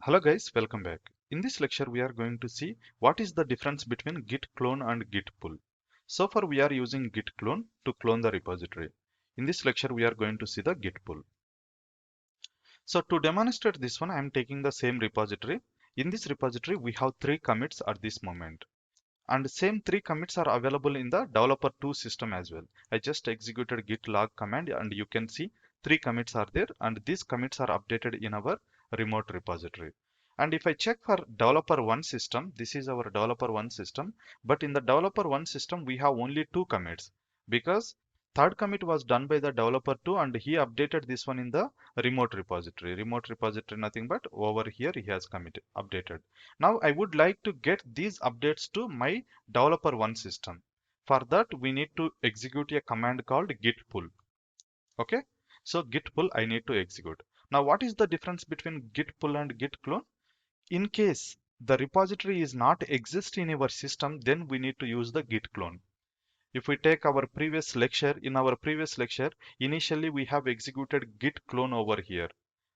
Hello guys, welcome back. In this lecture, we are going to see what is the difference between git clone and git pull. So far, we are using git clone to clone the repository. In this lecture, we are going to see the git pull. So to demonstrate this one, I am taking the same repository. In this repository, we have 3 commits at this moment. And same 3 commits are available in the developer2 system as well. I just executed git log command and you can see 3 commits are there and these commits are updated in our remote repository. And if I check for developer1 system, this is our developer1 system, but in the developer1 system we have only 2 commits because third commit was done by the developer2 and he updated this one in the remote repository. Remote repository nothing but over here he has committed updated. Now I would like to get these updates to my developer1 system. For that we need to execute a command called git pull. Okay, so git pull I need to execute. Now what is the difference between git pull and git clone? In case the repository is not exist in your system, then we need to use the git clone. If we take our previous lecture, in our previous lecture, initially we have executed git clone over here.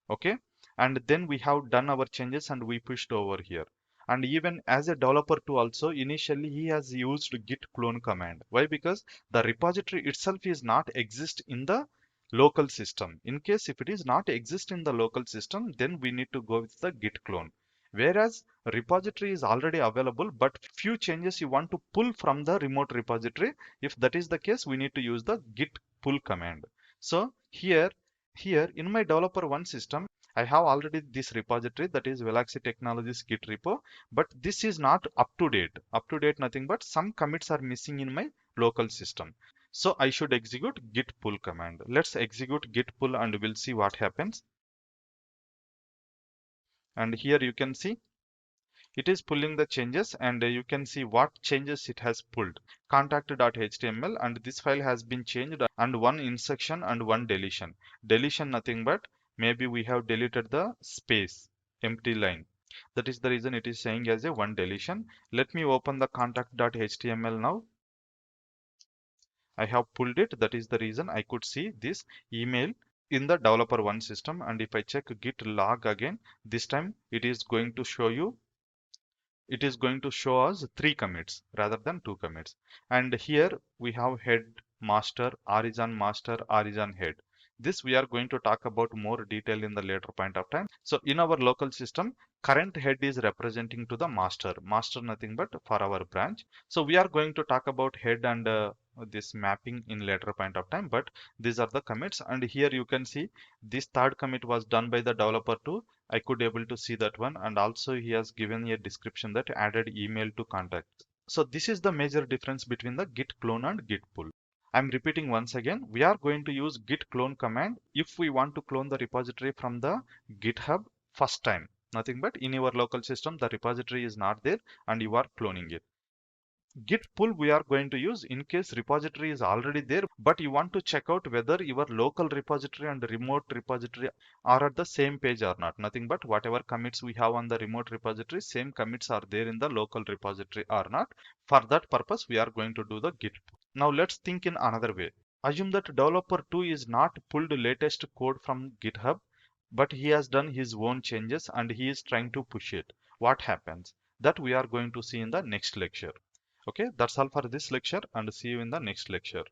Okay, and then we have done our changes and we pushed over here. And even as a developer too also, initially he has used git clone command. Why? Because the repository itself is not exist in the local system. In case if it is not exist in the local system, then we need to go with the git clone. Whereas repository is already available, but few changes you want to pull from the remote repository. If that is the case, we need to use the git pull command. So here in my developer1 system, I have already this repository, that is Veloxy Technologies Git repo, but this is not up to date. Up to date nothing but some commits are missing in my local system. So I should execute git pull command. Let's execute git pull and we'll see what happens. And here you can see it is pulling the changes and you can see what changes it has pulled. Contact.html and this file has been changed and one insertion and one deletion. Deletion nothing but maybe we have deleted the space, empty line. That is the reason it is saying as a one deletion. Let me open the contact.html now. I have pulled it. That is the reason I could see this email in the developer1 system. And if I check git log again, this time it is going to show you, it is going to show us 3 commits rather than 2 commits. And here we have head master, origin head. This we are going to talk about more detail in the later point of time. So in our local system, current head is representing to the master nothing but for our branch. So we are going to talk about head and this mapping in later point of time, but these are the commits. And here you can see this third commit was done by the developer too. I could able to see that one, and also he has given a description that added email to contact. So this is the major difference between the git clone and git pull. I'm repeating once again, we are going to use git clone command if we want to clone the repository from the GitHub first time. Nothing but in your local system, the repository is not there and you are cloning it. Git pull we are going to use in case repository is already there, but you want to check out whether your local repository and remote repository are at the same page or not. Nothing but whatever commits we have on the remote repository, same commits are there in the local repository or not. For that purpose, we are going to do the git pull. Now let's think in another way. Assume that developer 2 is not pulled latest code from GitHub, but he has done his own changes and he is trying to push it. What happens? That we are going to see in the next lecture. Okay, that's all for this lecture and see you in the next lecture.